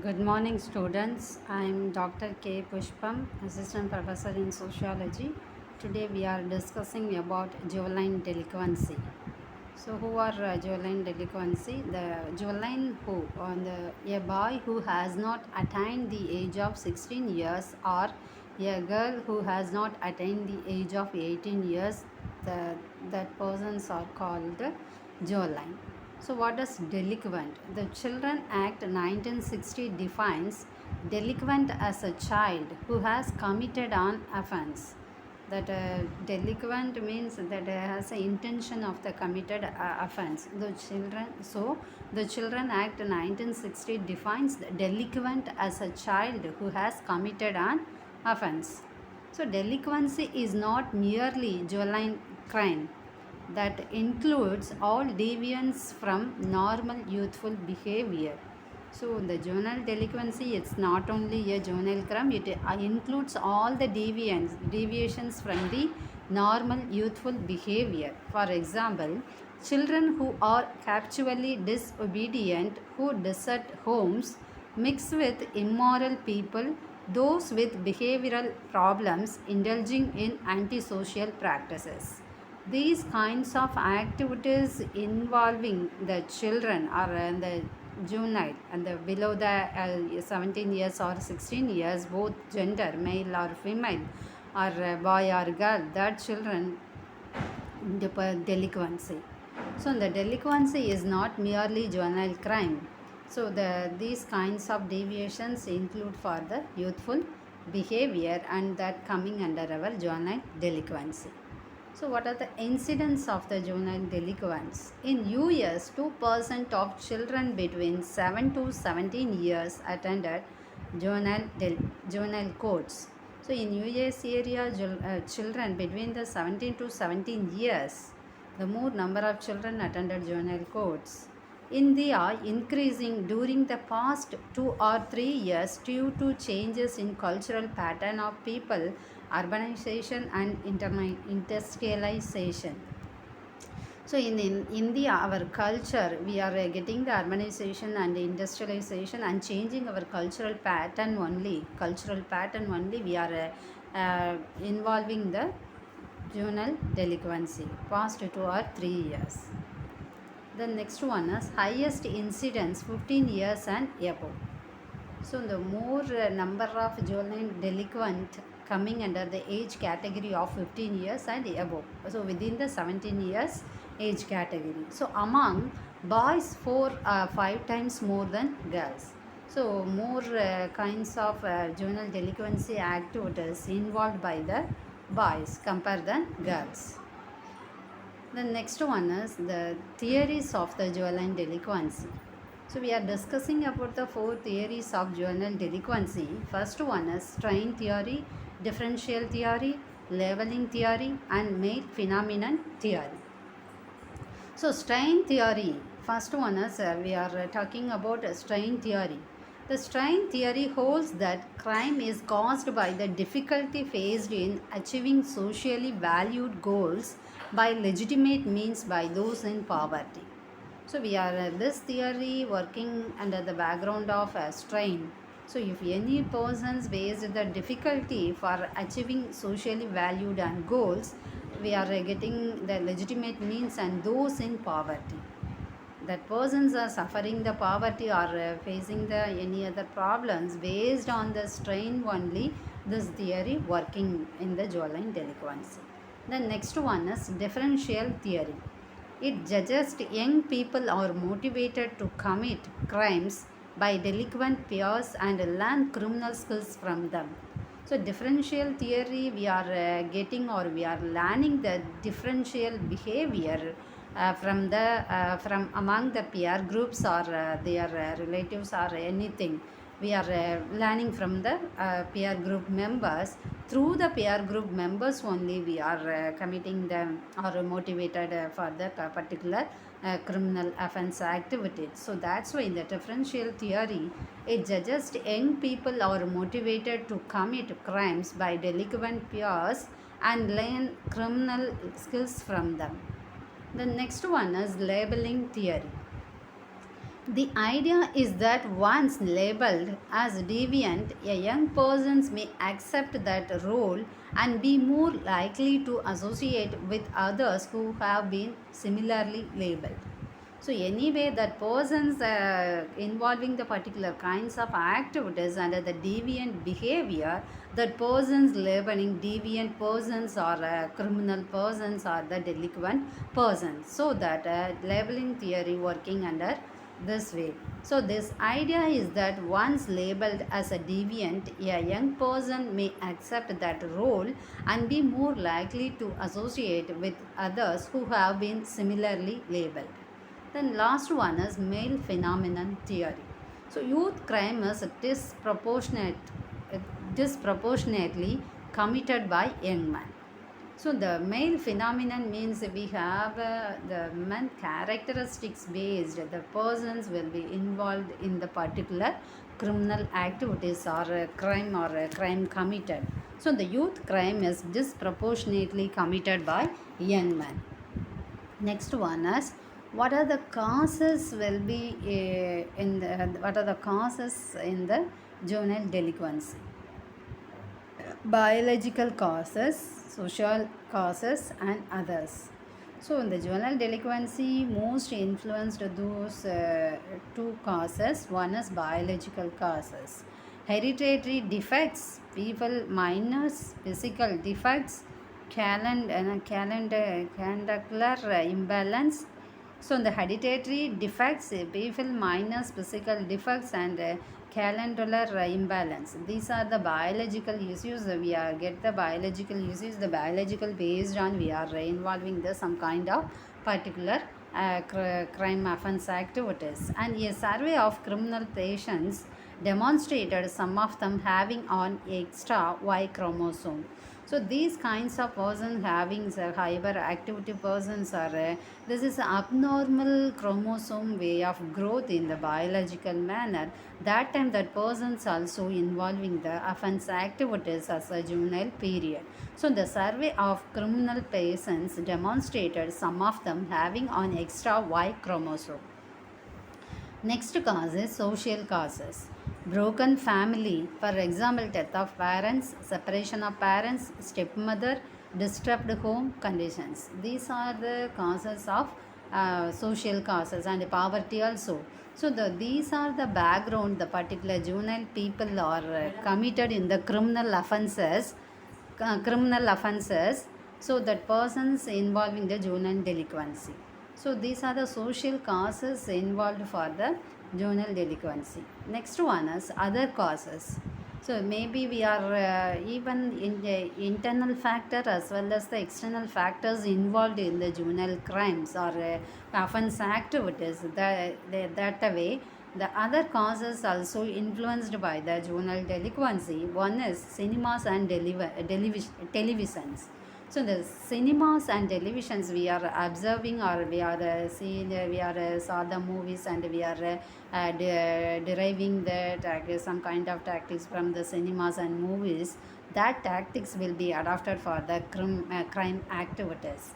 Good morning, students. I am Dr. K. Pushpam, Assistant Professor in Sociology. Today we are discussing about juvenile delinquency. So, who are juvenile delinquency? The juvenile who, a boy who has not attained the age of 16 years, or a girl who has not attained the age of 18 years, that persons are called juvenile. So, what is delinquent? The Children Act 1960 defines delinquent as a child who has committed an offence. That delinquent means that has an intention of the committed offence. The Children Act 1960 defines the delinquent as a child who has committed an offence. So, delinquency is not merely juvenile crime that includes all deviance from normal youthful behavior. So, the juvenile delinquency, it's not only a juvenile crime, it includes all the deviations from the normal youthful behavior. For example, children who are habitually disobedient, who desert homes, mix with immoral people, those with behavioral problems, indulging in antisocial practices. These kinds of activities involving the children or the juvenile and the below the 17 years or 16 years, both gender, male or female, or boy or girl, that children delinquency. So the delinquency is not merely juvenile crime. So these kinds of deviations include for the youthful behavior and that coming under our juvenile delinquency. So what are the incidents of the juvenile delinquents? In US, 2% of children between 7 to 17 years attended juvenile courts. So in US area, children between the 17 to 17 years, the more number of children attended juvenile courts. India increasing during the past 2 or 3 years due to changes in cultural pattern of people, urbanization and industrialization. So in India, our culture, we are getting the urbanization and industrialization and changing our cultural pattern only. We are involving the juvenile delinquency past 2 or 3 years. The next one is highest incidence 15 years and above. So the more number of juvenile delinquent coming under the age category of 15 years and above. So within the 17 years age category. So among boys 5 times more than girls. So more kinds of juvenile delinquency activities involved by the boys compared than girls. The next one is the theories of the juvenile delinquency. So we are discussing about the 4 theories of juvenile delinquency. First one is strain theory, differential theory, leveling theory and male phenomenon theory. So strain theory, first one is we are talking about strain theory. The strain theory holds that crime is caused by the difficulty faced in achieving socially valued goals by legitimate means by those in poverty. So we are this theory working under the background of strain. So if any persons face the difficulty for achieving socially valued and goals, we are getting the legitimate means and those in poverty. That persons are suffering the poverty or facing the any other problems based on the strain only, this theory working in the juvenile delinquency. The next one is differential theory. It judges young people are motivated to commit crimes by delinquent peers and learn criminal skills from them. So differential theory, we are getting or we are learning the differential behavior from among the peer groups or their relatives or anything. We are learning from the peer group members. Through the peer group members only we are committing them or motivated for the particular criminal offence activity. So that's why in the differential theory it judges young people are motivated to commit crimes by delinquent peers and learn criminal skills from them. The next one is labeling theory. The idea is that once labeled as deviant, a young person may accept that role and be more likely to associate with others who have been similarly labeled. So anyway, that persons involving the particular kinds of activities under the deviant behavior, that persons labeling deviant persons or criminal persons or the delinquent persons. So that labeling theory working under this way. So this idea is that once labeled as a deviant, a young person may accept that role and be more likely to associate with others who have been similarly labeled. Then last one is male phenomenon theory. So youth crime is disproportionately committed by young men. So the male phenomenon means we have the men characteristics based. The persons will be involved in the particular criminal activities or a crime committed. So the youth crime is disproportionately committed by young men. Next one is what are the causes will be in the what are the causes in the juvenile delinquency? Biological causes, social causes, and others. So, in the juvenile delinquency, most influenced those two causes. One is biological causes, hereditary defects, people minors, physical defects, candidacular imbalance. So, in the hereditary defects, people minus physical defects and calendar imbalance. These are the biological issues. We are get the biological issues. The biological based on we are involving the some kind of particular crime offence activities. And a survey of criminal patients demonstrated some of them having on extra Y chromosome. So these kinds of persons having hyperactivity persons are this is abnormal chromosome way of growth in the biological manner. That time that persons also involving the offence activities as a juvenile period. So the survey of criminal patients demonstrated some of them having on extra Y chromosome. Next cause is social causes. Broken family, for example, death of parents, separation of parents, stepmother, disturbed home conditions. These are the causes of social causes, and poverty also. So these are the background the particular juvenile people are committed in the criminal offences. So that persons involving the juvenile delinquency. So these are the social causes involved for the juvenile delinquency. Next one is other causes. So maybe we are even in the internal factor as well as the external factors involved in the juvenile crimes or offence activities. That way, the other causes also influenced by the juvenile delinquency. One is cinemas and televisions. So the cinemas and televisions we are observing or we are seeing, we are saw the movies and we are deriving the some kind of tactics from the cinemas and movies. That tactics will be adopted for the crime activities.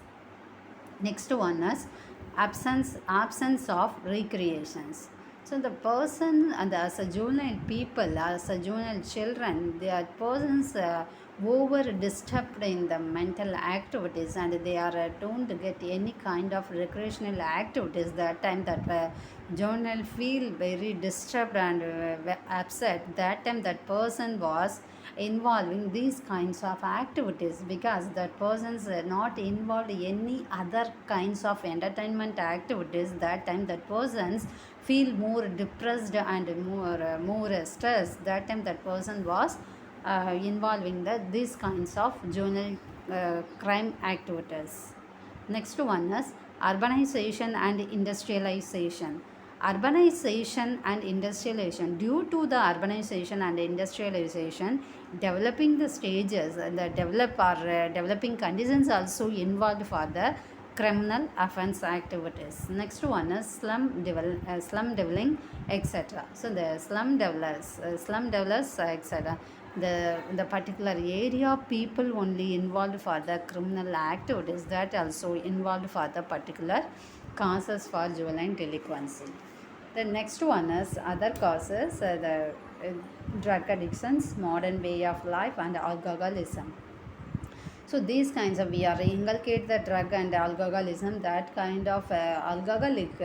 Next one is absence of recreations. So the person and as a juvenile people, as a juvenile children, they are persons over disturbed in the mental activities and they are don't get any kind of recreational activities. That time that juvenile feel very disturbed and upset. That time that person was involving these kinds of activities because that persons are not involved in any other kinds of entertainment activities. That time that persons feel more depressed and more stressed. That time that person was involving these kinds of juvenile crime activities. Next one is urbanization and industrialization. Urbanization and industrialization. Due to the urbanization and industrialization, developing the stages and the developing conditions also involved for the criminal offence activities. Next one is slum dwelling, etc. So the slum dwellers, etc. The particular area people only involved for the criminal activities, that also involved for the particular causes for juvenile delinquency. The next one is other causes, the drug addictions, modern way of life, and alcoholism. So these kinds of, we are inculcate the drug and alcoholism, that kind of alcoholic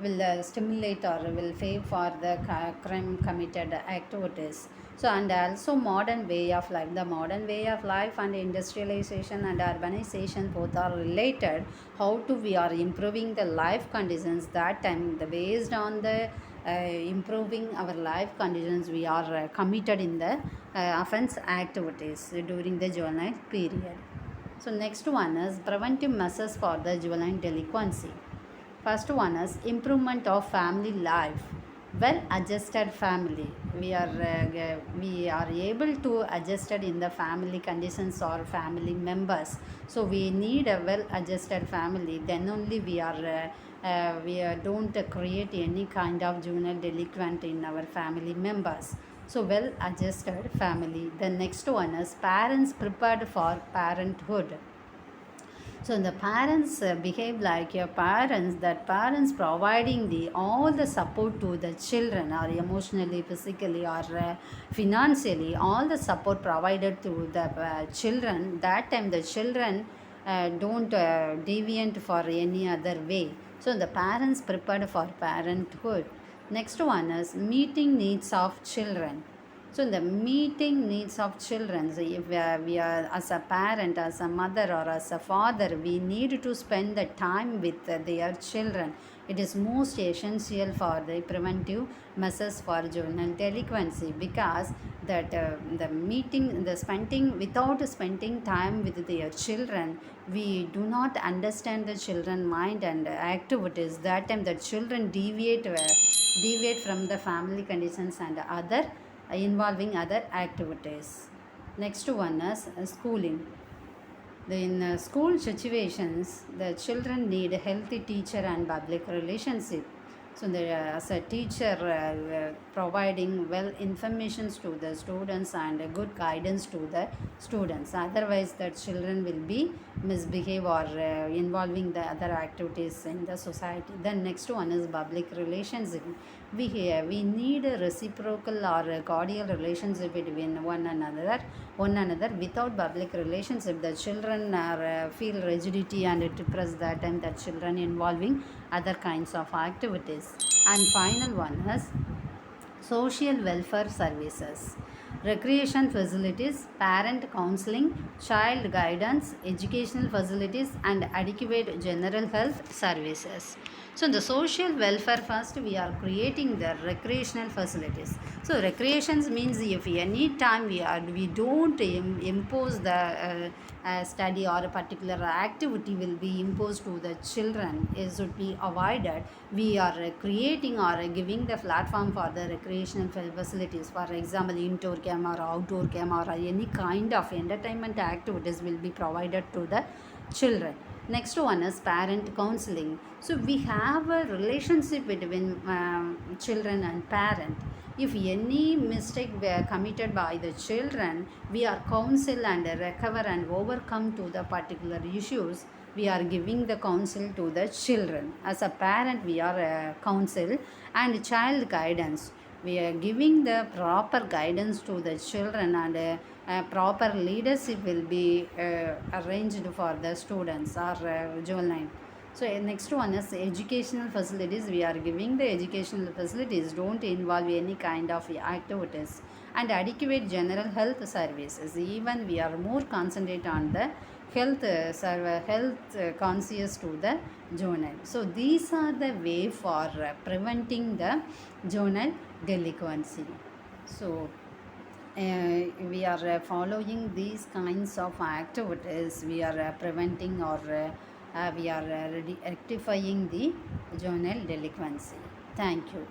will stimulate or will favor for the crime committed activities. So and also modern way of life, the modern way of life and industrialization and urbanization both are related. How to we are improving the life conditions, that time the based on the improving our life conditions, we are committed in the offence activities during the juvenile period. So next one is preventive measures for the juvenile delinquency. First one is improvement of family life. Well adjusted family, we are able to adjusted in the family conditions or family members. So we need a well adjusted family, then only we don't create any kind of juvenile delinquent in our family members. So well adjusted family. The next one is parents prepared for parenthood. So the parents behave like your parents, that parents providing the all the support to the children, or emotionally, physically, or financially, all the support provided to the children. That time the children don't deviant for any other way. So the parents prepared for parenthood. Next one is meeting needs of children. So the meeting needs of children, so if we are as a parent, as a mother, or as a father, we need to spend the time with their children. It is most essential for the preventive measures for juvenile delinquency, because that the spending, without spending time with their children, we do not understand the children mind and activities. That time the children deviate from the family conditions and other involving other activities. Next one is schooling. In school situations, the children need a healthy teacher and public relationship. So as a teacher, providing well informations to the students and good guidance to the students. Otherwise, the children will be misbehave or involving the other activities in the society. Then next one is public relationship. We need a reciprocal or a cordial relationship between one another. Without public relationship, the children are feel rigidity and depressed. That time the children involving other kinds of activities. And final one is social welfare services, recreation facilities, parent counseling, child guidance, educational facilities, and adequate general health services. So in the social welfare, first we are creating the recreational facilities. So recreations means if any time we don't impose the study or a particular activity will be imposed to the children, it should be avoided. We are creating or giving the platform for the recreational facilities. For example, indoor game or outdoor game or any kind of entertainment activities will be provided to the children. Next one is parent counseling. So we have a relationship between children and parent. If any mistake were committed by the children, we are counsel and recover and overcome to the particular issues. We are giving the counsel to the children. As a parent, we are counsel and child guidance. We are giving the proper guidance to the children, and proper leadership will be arranged for the students or juvenile. So next one is educational facilities. We are giving the educational facilities don't involve any kind of activities, and adequate general health services. Even we are more concentrate on the health conscious to the juvenile. So these are the way for preventing the juvenile delinquency. So we are following these kinds of activities, we are preventing or we are rectifying the juvenile delinquency. Thank you.